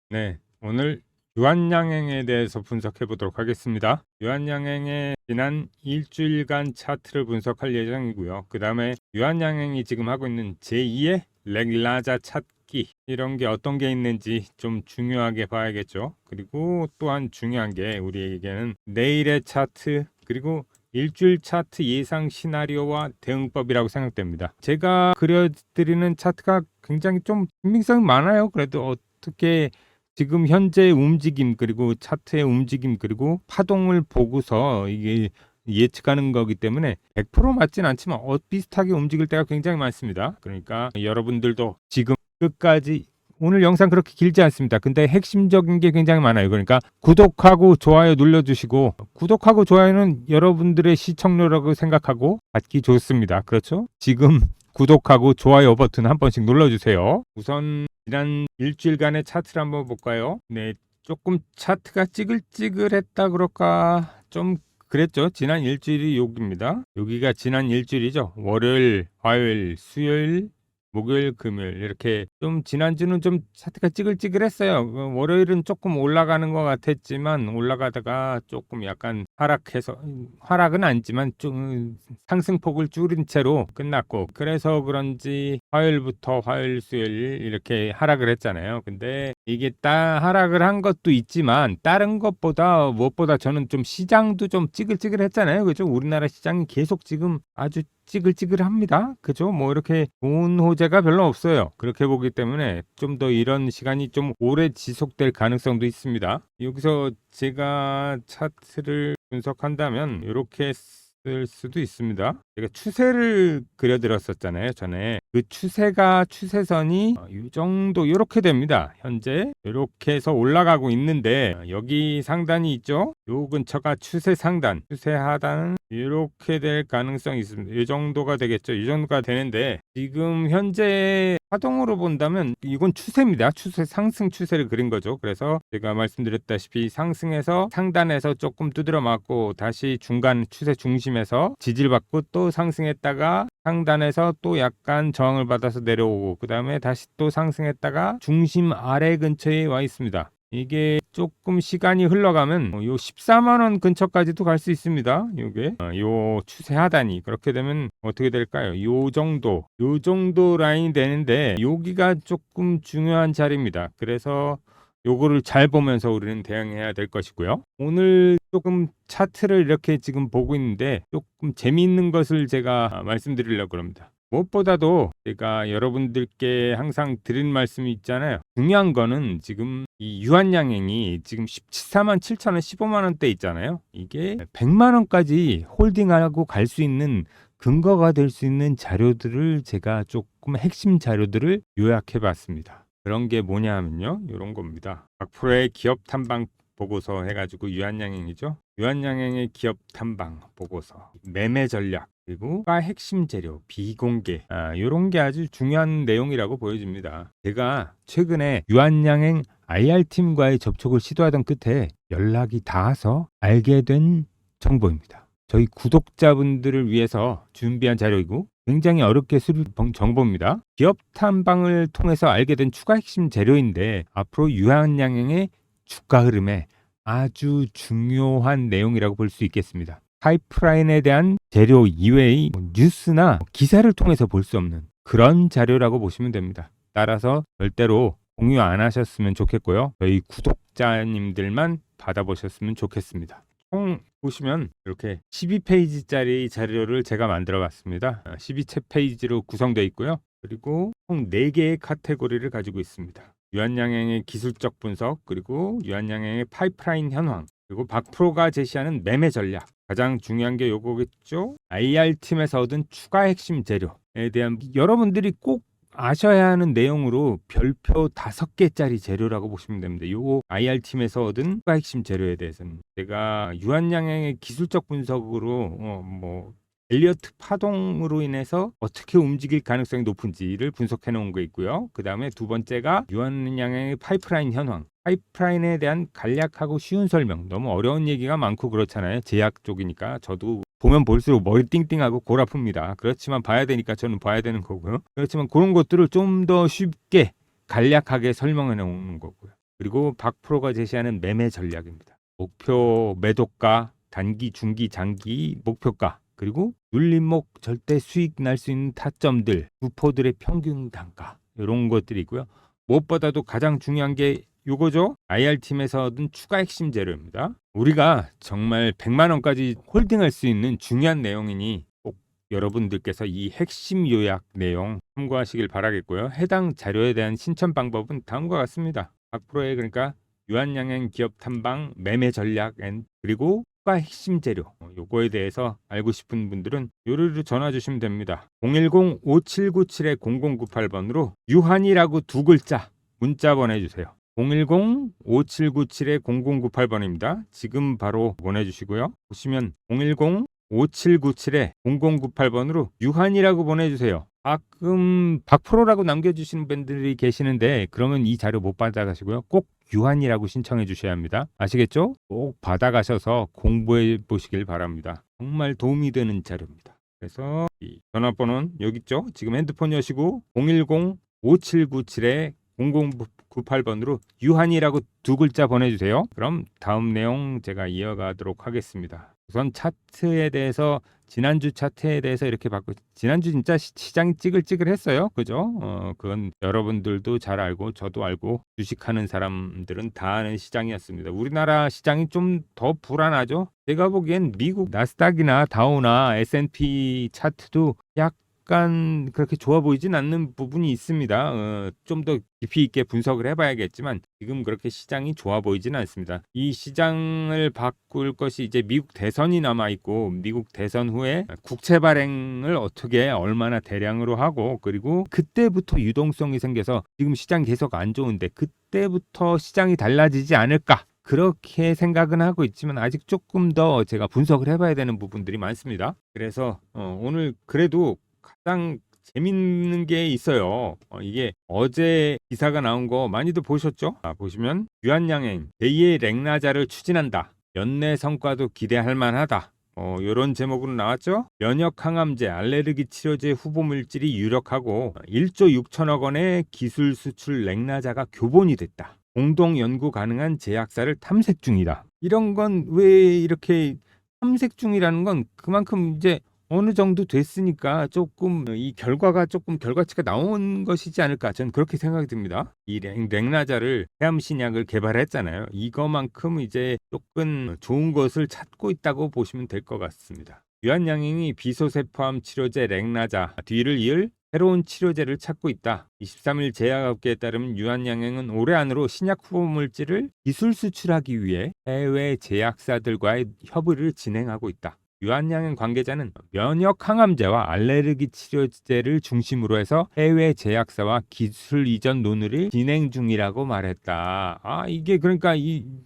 네, 오늘 유한양행에 대해서 분석해 보도록 하겠습니다. 유한양행의 지난 일주일간 차트를 분석할 예정이고요. 그 다음에 유한양행이 지금 하고 있는 제2의 렉라자 찾기, 이런 게 어떤 게 있는지 좀 중요하게 봐야겠죠. 그리고 또한 중요한 게 우리에게는 내일의 차트, 그리고 일주일 차트 예상 시나리오와 대응법이라고 생각됩니다. 제가 그려드리는 차트가 굉장히 좀 신빙성이 많아요. 그래도 어떻게 지금 현재 움직임, 그리고 차트의 움직임, 그리고 파동을 보고서 이게 예측하는 거기 때문에 100% 맞진 않지만 비슷하게 움직일 때가 굉장히 많습니다. 그러니까 여러분들도 지금 끝까지, 오늘 영상 그렇게 길지 않습니다. 근데 핵심적인 게 굉장히 많아요. 그러니까 구독하고 좋아요 눌러주시고, 구독하고 좋아요는 여러분들의 시청료라고 생각하고 받기 좋습니다. 그렇죠? 지금 구독하고 좋아요 버튼 한 번씩 눌러주세요. 우선 지난 일주일간의 차트를 한번 볼까요? 네, 조금 차트가 찌글찌글했다 그럴까, 좀 그랬죠. 지난 일주일이 여기입니다. 여기가 지난 일주일이죠. 월요일, 화요일, 수요일, 목요일, 금요일, 이렇게 좀 지난주는 좀 차트가 찌글찌글했어요. 월요일은 조금 올라가는 것 같았지만 올라가다가 조금 약간 하락해서, 하락은 아니지만 좀 상승폭을 줄인 채로 끝났고, 그래서 그런지 화요일부터 화요일, 수요일 이렇게 하락을 했잖아요. 근데 이게 하락을 한 것도 있지만 다른 것보다 무엇보다 저는 좀 시장도 좀 찌글찌글했잖아요. 그죠? 우리나라 시장이 계속 지금 아주 찌글찌글합니다. 그죠? 뭐 이렇게 좋은 호재가 별로 없어요. 그렇게 보기 때문에 좀 더 이런 시간이 좀 오래 지속될 가능성도 있습니다. 여기서 제가 차트를 분석한다면 이렇게 쓸 수도 있습니다. 제가 추세를 그려드렸었잖아요, 전에. 그 추세선이 이 정도 이렇게 됩니다. 현재 이렇게 해서 올라가고 있는데, 여기 상단이 있죠? 요 근처가 추세 상단, 추세 하단은 이렇게 될 가능성이 있습니다. 이 정도가 되겠죠. 이 정도가 되는데, 지금 현재 파동으로 본다면 이건 추세입니다. 추세, 상승 추세를 그린 거죠. 그래서 제가 말씀드렸다시피 상승해서 상단에서 조금 두드려 맞고 다시 중간 추세 중심에서 지지를 받고 또 상승했다가 상단에서 또 약간 저항을 받아서 내려오고, 그 다음에 다시 또 상승했다가 중심 아래 근처에 와 있습니다. 이게 조금 시간이 흘러가면 요 14만 원 근처까지도 갈 수 있습니다. 요게 요 추세 하단이 그렇게 되면 어떻게 될까요? 요 정도 라인이 되는데, 여기가 조금 중요한 자리입니다. 그래서 요거를 잘 보면서 우리는 대응해야 될 것이고요. 오늘 조금 차트를 이렇게 지금 보고 있는데 조금 재미있는 것을 제가 말씀드리려고 합니다. 무엇보다도 제가 여러분들께 항상 드린 말씀이 있잖아요. 중요한 거는 지금 이 유한양행이 지금 14만 7천 원, 15만 원대 있잖아요. 이게 100만 원까지 홀딩하고 갈 수 있는 근거가 될 수 있는 자료들을 제가 조금 핵심 자료들을 요약해 봤습니다. 그런 게 뭐냐 하면요, 이런 겁니다. 박프로의 기업 탐방 보고서 해가지고, 유한양행이죠. 유한양행의 기업 탐방 보고서, 매매 전략, 그리고 핵심 재료, 비공개, 이런 게 아주 중요한 내용이라고 보여집니다. 제가 최근에 유한양행 IR팀과의 접촉을 시도하던 끝에 연락이 닿아서 알게 된 정보입니다. 저희 구독자분들을 위해서 준비한 자료이고 굉장히 어렵게 수립한 정보입니다. 기업 탐방을 통해서 알게 된 추가 핵심 재료인데, 앞으로 유한양행의 주가 흐름에 아주 중요한 내용이라고 볼 수 있겠습니다. 파이프라인에 대한 재료 이외의 뉴스나 기사를 통해서 볼 수 없는 그런 자료라고 보시면 됩니다. 따라서 절대로 공유 안 하셨으면 좋겠고요. 저희 구독자님들만 받아보셨으면 좋겠습니다. 총 보시면 이렇게 12페이지짜리 자료를 제가 만들어 봤습니다. 12페이지로 구성되어 있고요. 그리고 총 4개의 카테고리를 가지고 있습니다. 유한양행의 기술적 분석, 그리고 유한양행의 파이프라인 현황, 그리고 박프로가 제시하는 매매 전략, 가장 중요한 게 요거겠죠. IR팀에서 얻은 추가 핵심 재료에 대한 여러분들이 꼭 아셔야 하는 내용으로 별표 5개짜리 재료라고 보시면 됩니다. 요거 IR팀에서 얻은 추가 핵심 재료에 대해서는 제가 유한양행의 기술적 분석으로 엘리어트 파동으로 인해서 어떻게 움직일 가능성이 높은지를 분석해 놓은 거 있고요. 그 다음에 두 번째가 유한양행의 파이프라인 현황, 파이프라인에 대한 간략하고 쉬운 설명. 너무 어려운 얘기가 많고 그렇잖아요. 제약 쪽이니까 저도 보면 볼수록 머리 띵띵하고 골 아픕니다. 그렇지만 봐야 되니까 저는 봐야 되는 거고요. 그렇지만 그런 것들을 좀 더 쉽게 간략하게 설명해 놓은 거고요. 그리고 박프로가 제시하는 매매 전략입니다. 목표 매도가, 단기, 중기, 장기 목표가, 그리고 눌림목 절대 수익 날 수 있는 타점들, 주포들의 평균 단가, 이런 것들이 있고요. 무엇보다도 가장 중요한 게 요거죠. IR팀에서 얻은 추가 핵심 재료입니다. 우리가 정말 100만 원까지 홀딩할 수 있는 중요한 내용이니 꼭 여러분들께서 이 핵심 요약 내용 참고하시길 바라겠고요. 해당 자료에 대한 신청 방법은 다음과 같습니다. 박프로의 그러니까 유한양행 기업 탐방 매매 전략 그리고 추가 핵심 재료, 요거에 대해서 알고 싶은 분들은 요리로 전화 주시면 됩니다. 010-5797-0098번으로 유한이라고 두 글자 문자 보내주세요. 010-5797-0098번입니다. 지금 바로 보내주시고요. 보시면 010-5797-0098번으로 유한이라고 보내주세요. 가끔 박프로라고 남겨주시는 분들이 계시는데 그러면 이 자료 못 받아가시고요. 꼭 유한이라고 신청해 주셔야 합니다. 아시겠죠? 꼭 받아가셔서 공부해 보시길 바랍니다. 정말 도움이 되는 자료입니다. 그래서 이 전화번호는 여기 있죠? 지금 핸드폰 여시고 010-5797-0098번으로 유한이라고 두 글자 보내주세요. 그럼 다음 내용 제가 이어가도록 하겠습니다. 우선 차트에 대해서 지난주 차트에 대해서 이렇게 봤고, 지난주 진짜 시장이 찌글찌글했어요. 그죠? 그건 여러분들도 잘 알고 저도 알고 주식하는 사람들은 다 아는 시장이었습니다. 우리나라 시장이 좀 더 불안하죠. 제가 보기엔 미국 나스닥이나 다우나 S&P 차트도 약간 그렇게 좋아 보이진 않는 부분이 있습니다. 좀 더 깊이 있게 분석을 해봐야겠지만 지금 그렇게 시장이 좋아 보이지는 않습니다. 이 시장을 바꿀 것이 이제 미국 대선이 남아 있고, 미국 대선 후에 국채 발행을 어떻게 얼마나 대량으로 하고, 그리고 그때부터 유동성이 생겨서 지금 시장 계속 안 좋은데 그때부터 시장이 달라지지 않을까, 그렇게 생각은 하고 있지만 아직 조금 더 제가 분석을 해봐야 되는 부분들이 많습니다. 그래서 오늘 그래도 가장 재밌는 게 있어요. 이게 어제 기사가 나온 거 많이들 보셨죠? 보시면 유한양행 제2의 렉나자를 추진한다. 연내 성과도 기대할 만하다. 이런 제목으로 나왔죠. 면역 항암제, 알레르기 치료제 후보 물질이 유력하고 1조 6천억 원의 기술 수출 렉나자가 교본이 됐다. 공동 연구 가능한 제약사를 탐색 중이다. 이런 건 왜 이렇게 탐색 중이라는 건 그만큼 이제 어느 정도 됐으니까 조금 이 결과가 조금 결과치가 나온 것이지 않을까, 저는 그렇게 생각이 듭니다. 이 렉나자를 해암신약을 개발했잖아요. 이거만큼 이제 조금 좋은 것을 찾고 있다고 보시면 될 것 같습니다. 유한양행이 비소세포암 치료제 렉나자 뒤를 이을 새로운 치료제를 찾고 있다. 23일 제약업계에 따르면 유한양행은 올해 안으로 신약 후보 물질을 기술 수출하기 위해 해외 제약사들과의 협의를 진행하고 있다. 유한양행 관계자는 면역 항암제와 알레르기 치료제를 중심으로 해서 해외 제약사와 기술 이전 논의를 진행 중이라고 말했다. 이게 그러니까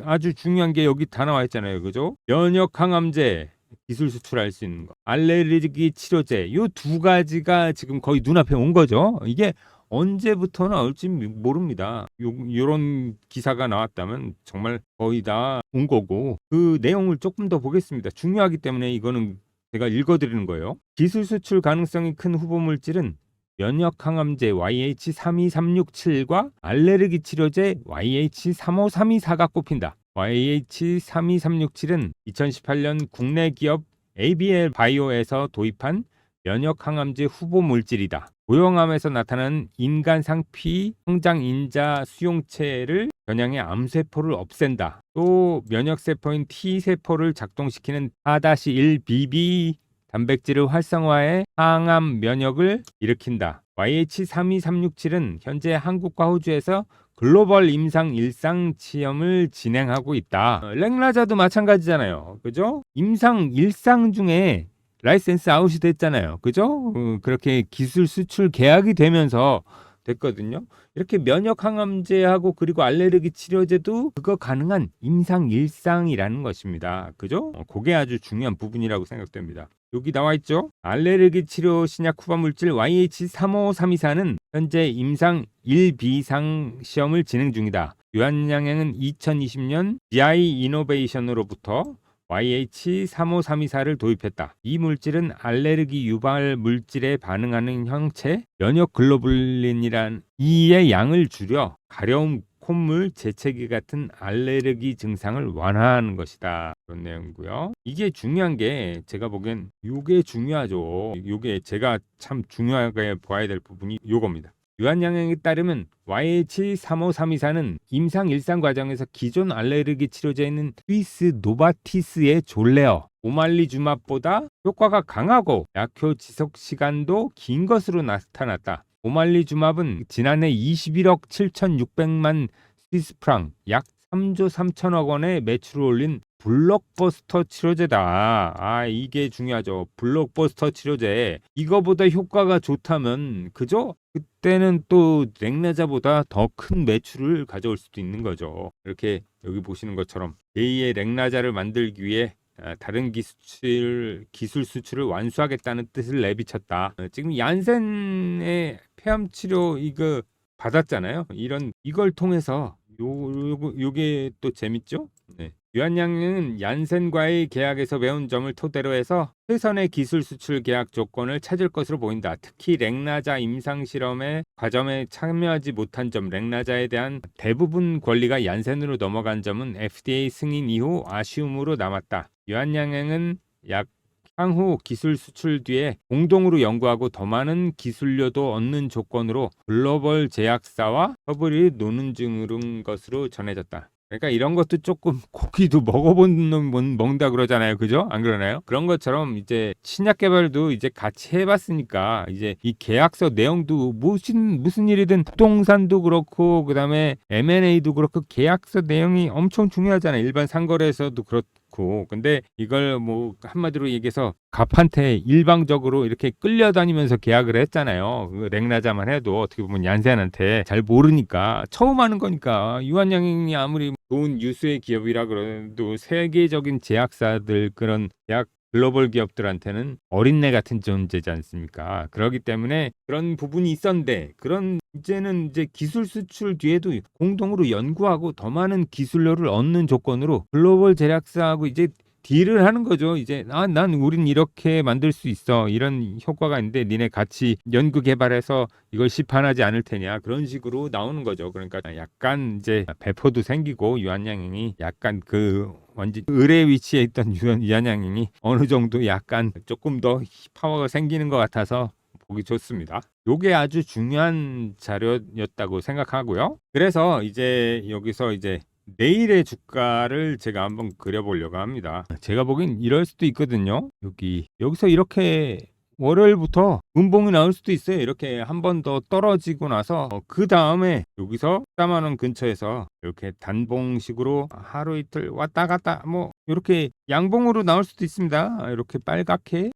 아주 중요한 게 여기 다 나와 있잖아요. 그죠? 면역 항암제 기술 수출할 수 있는 거, 알레르기 치료제, 이 두 가지가 지금 거의 눈앞에 온 거죠. 이게 언제부터 나올지 모릅니다. 요런 기사가 나왔다면 정말 거의 다 온 거고, 그 내용을 조금 더 보겠습니다. 중요하기 때문에 이거는 제가 읽어드리는 거예요. 기술 수출 가능성이 큰 후보 물질은 면역 항암제 YH32367과 알레르기 치료제 YH35324가 꼽힌다. YH32367은 2018년 국내 기업 ABL 바이오에서 도입한 면역 항암제 후보 물질이다. 고형암에서 나타나는 인간 상피 성장 인자 수용체를 겨냥해 암세포를 없앤다. 또 면역세포인 T세포를 작동시키는 4-1BB 단백질을 활성화해 항암 면역을 일으킨다. YH32367은 현재 한국과 호주에서 글로벌 임상 일상 시험을 진행하고 있다. 렉나자도 마찬가지잖아요. 그죠? 임상 일상 중에 라이센스 아웃이 됐잖아요. 그죠? 그렇게 기술 수출 계약이 되면서 됐거든요. 이렇게 면역 항암제하고 그리고 알레르기 치료제도 그거 가능한 임상 일상이라는 것입니다. 그죠? 그게 아주 중요한 부분이라고 생각됩니다. 여기 나와 있죠. 알레르기 치료 신약 후보 물질 YH35324는 현재 임상 1비상 시험을 진행 중이다. 유한양행은 2020년 GI 이노베이션으로부터 YH35324를 도입했다. 이 물질은 알레르기 유발 물질에 반응하는 형체 면역 글로불린이란 이의 양을 줄여 가려움 콧물, 재채기 같은 알레르기 증상을 완화하는 것이다. 그런 내용이고요. 이게 중요한 게 제가 보기엔 요게 중요하죠. 요게 제가 참 중요하게 봐야 될 부분이 요겁니다. 유한양행에 따르면 YH35324는 임상 일상 과정에서 기존 알레르기 치료제인 스위스 노바티스의 졸레어 오말리주맙보다 효과가 강하고 약효 지속 시간도 긴 것으로 나타났다. 오말리주맙은 지난해 21억 7,600만 스위스 프랑 약 3조 3천억 원의 매출을 올린 블록버스터 치료제다. 이게 중요하죠. 블록버스터 치료제. 이거보다 효과가 좋다면 그죠? 그때는 또 렉나자보다 더 큰 매출을 가져올 수도 있는 거죠. 이렇게 여기 보시는 것처럼 제2의 렉나자를 만들기 위해 다른 기술 수출을 완수하겠다는 뜻을 내비쳤다. 지금 얀센의 폐암 치료 이거 받았잖아요. 이걸 통해서 요게 또 재밌죠? 네. 유한양행은 얀센과의 계약에서 배운 점을 토대로 해서 최선의 기술 수출 계약 조건을 찾을 것으로 보인다. 특히 렉나자 임상 실험의 과정에 참여하지 못한 점, 렉나자에 대한 대부분 권리가 얀센으로 넘어간 점은 FDA 승인 이후 아쉬움으로 남았다. 유한양행은 향후 기술 수출 뒤에 공동으로 연구하고 더 많은 기술료도 얻는 조건으로 글로벌 제약사와 협의를 노는 중인 것으로 전해졌다. 그러니까 이런 것도 조금 고기도 먹어본 놈 먹는다 그러잖아요. 그죠? 안 그러나요? 그런 것처럼 이제 신약 개발도 이제 같이 해봤으니까 이제 이 계약서 내용도 무슨 일이든 부동산도 그렇고 그다음에 M&A도 그렇고 계약서 내용이 엄청 중요하잖아요. 일반 상거래에서도 그렇고. 근데 이걸 뭐 한마디로 얘기해서 갑한테 일방적으로 이렇게 끌려다니면서 계약을 했잖아요. 렉나자만 해도 어떻게 보면 얀센한테 잘 모르니까 처음 하는 거니까. 유한양행이 아무리 좋은 유수의 기업이라 그래도 세계적인 제약사들 그런 제약 글로벌 기업들한테는 어린애 같은 존재지 않습니까? 그렇기 때문에 그런 부분이 있었는데 이제는 이제 기술 수출 뒤에도 공동으로 연구하고 더 많은 기술료를 얻는 조건으로 글로벌 제약사하고 이제 딜을 하는 거죠. 이제 난 우린 이렇게 만들 수 있어. 이런 효과가 있는데 니네 같이 연구 개발해서 이걸 시판하지 않을 테냐. 그런 식으로 나오는 거죠. 그러니까 약간 이제 배포도 생기고 유한양행이 약간 완전 을의 위치에 있던 유한양행이 어느 정도 약간 조금 더 파워가 생기는 것 같아서 보기 좋습니다. 요게 아주 중요한 자료였다고 생각하고요. 그래서 이제 여기서 이제 내일의 주가를 제가 한번 그려보려고 합니다. 제가 보기엔 이럴 수도 있거든요. 여기서 이렇게 월요일부터 음봉이 나올 수도 있어요. 이렇게 한 번 더 떨어지고 나서 그 다음에 여기서 14만 원 근처에서 이렇게 단봉식으로 하루 이틀 왔다 갔다 뭐 이렇게 양봉으로 나올 수도 있습니다. 이렇게 빨갛게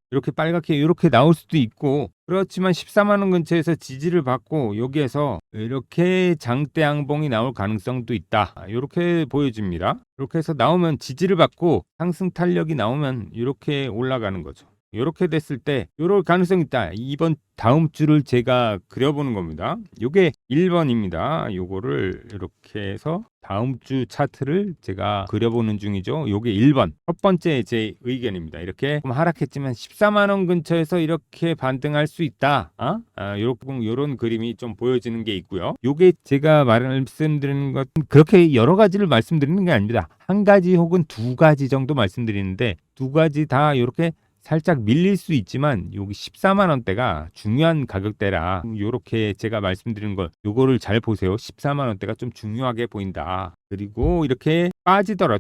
이렇게 나올 수도 있고, 그렇지만 14만 원 근처에서 지지를 받고 여기에서 이렇게 장대 양봉이 나올 가능성도 있다. 이렇게 보여집니다. 이렇게 해서 나오면 지지를 받고 상승 탄력이 나오면 이렇게 올라가는 거죠. 이렇게 됐을 때 이럴 가능성이 있다. 다음 주를 제가 그려보는 겁니다. 이게 1번입니다. 요거를 이렇게 해서 다음 주 차트를 제가 그려보는 중이죠. 요게 1번. 첫 번째 제 의견입니다. 이렇게 하락했지만 14만 원 근처에서 이렇게 반등할 수 있다. 요런 그림이 좀 보여지는 게 있고요. 요게 제가 말씀드리는 것 그렇게 여러 가지를 말씀드리는 게 아닙니다. 한 가지 혹은 두 가지 정도 말씀드리는데 두 가지 다 이렇게 살짝 밀릴 수 있지만 여기 14만 원대가 중요한 가격대라 요렇게 제가 말씀드린 걸 요거를 잘 보세요. 14만 원대가 좀 중요하게 보인다. 그리고 이렇게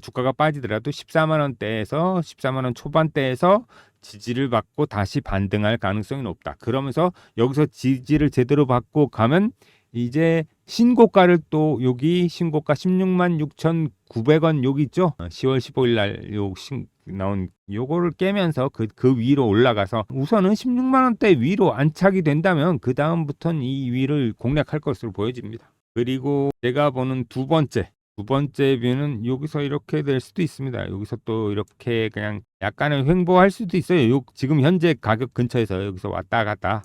주가가 빠지더라도 14만 원대에서 14만 원 초반대에서 지지를 받고 다시 반등할 가능성이 높다. 그러면서 여기서 지지를 제대로 받고 가면 이제 신고가를 또 여기 신고가 16만 6,900원 여기 있죠. 10월 15일 날 나온 요거를 깨면서 그 위로 올라가서 우선은 16만 원대 위로 안착이 된다면 그 다음부터는 이 위를 공략할 것으로 보여집니다. 그리고 제가 보는 두 번째 뷰는 여기서 이렇게 될 수도 있습니다. 여기서 또 이렇게 그냥 약간은 횡보할 수도 있어요. 지금 현재 가격 근처에서 여기서 왔다 갔다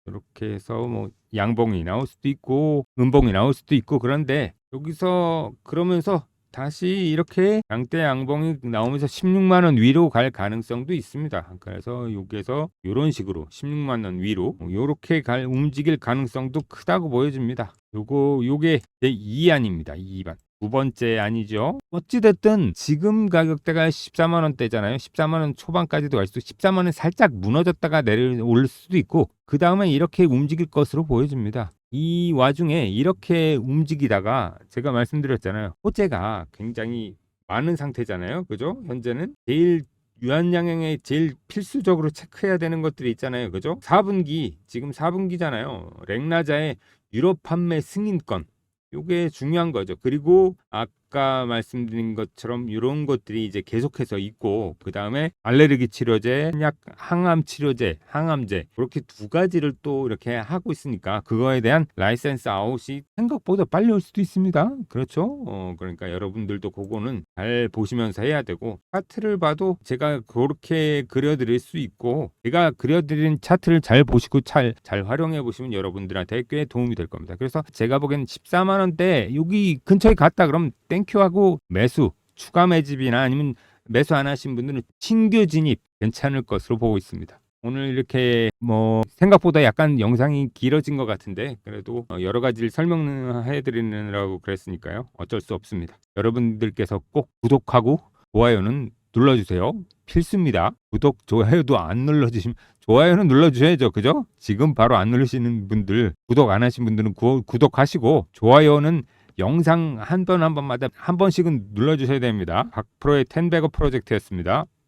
이렇게 해서 양봉이 나올 수도 있고 음봉이 나올 수도 있고, 그런데 여기서 그러면서 다시 이렇게 양대 양봉이 나오면서 16만 원 위로 갈 가능성도 있습니다. 그래서 여기에서 이런 식으로 16만 원 위로 이렇게 움직일 가능성도 크다고 보여집니다. 요게 제 2안입니다. 2번. 두 번째 안이죠. 어찌됐든 지금 가격대가 14만 원대잖아요. 14만 원 초반까지도 갈 수도 14만 원 살짝 무너졌다가 내려올 수도 있고 그 다음에 이렇게 움직일 것으로 보여집니다. 이 와중에 이렇게 움직이다가 제가 말씀드렸잖아요. 호재가 굉장히 많은 상태잖아요. 그죠? 현재는 제일 유한양행에 제일 필수적으로 체크해야 되는 것들이 있잖아요. 그죠? 4분기, 지금 4분기잖아요. 렉나자의 유럽 판매 승인권. 요게 중요한 거죠. 그리고 아까 말씀드린 것처럼 이런 것들이 이제 계속해서 있고 그 다음에 알레르기 치료제, 약 항암 치료제, 항암제 그렇게 두 가지를 또 이렇게 하고 있으니까 그거에 대한 라이센스 아웃이 생각보다 빨리 올 수도 있습니다. 그렇죠? 그러니까 여러분들도 그거는 잘 보시면서 해야 되고 차트를 봐도 제가 그렇게 그려드릴 수 있고 제가 그려드린 차트를 잘 보시고 잘 활용해 보시면 여러분들한테 꽤 도움이 될 겁니다. 그래서 제가 보기엔 14만 원대 여기 근처에 갔다 그럼 땡큐하고 매수 추가 매집이나 아니면 매수 안 하신 분들은 신규 진입 괜찮을 것으로 보고 있습니다. 오늘 이렇게 뭐 생각보다 약간 영상이 길어진 것 같은데 그래도 여러 가지를 설명해 드리느라고 그랬으니까요. 어쩔 수 없습니다. 여러분들께서 꼭 구독하고 좋아요는 눌러주세요. 필수입니다. 구독, 좋아요도 안 눌러주시면 좋아요는 눌러주셔야죠. 그죠? 지금 바로 안 누르시는 분들 구독 안 하신 분들은 구독하시고 좋아요는 영상 한 번마다 한 번씩은 눌러주셔야 됩니다. 박프로의 텐베거 프로젝트였습니다.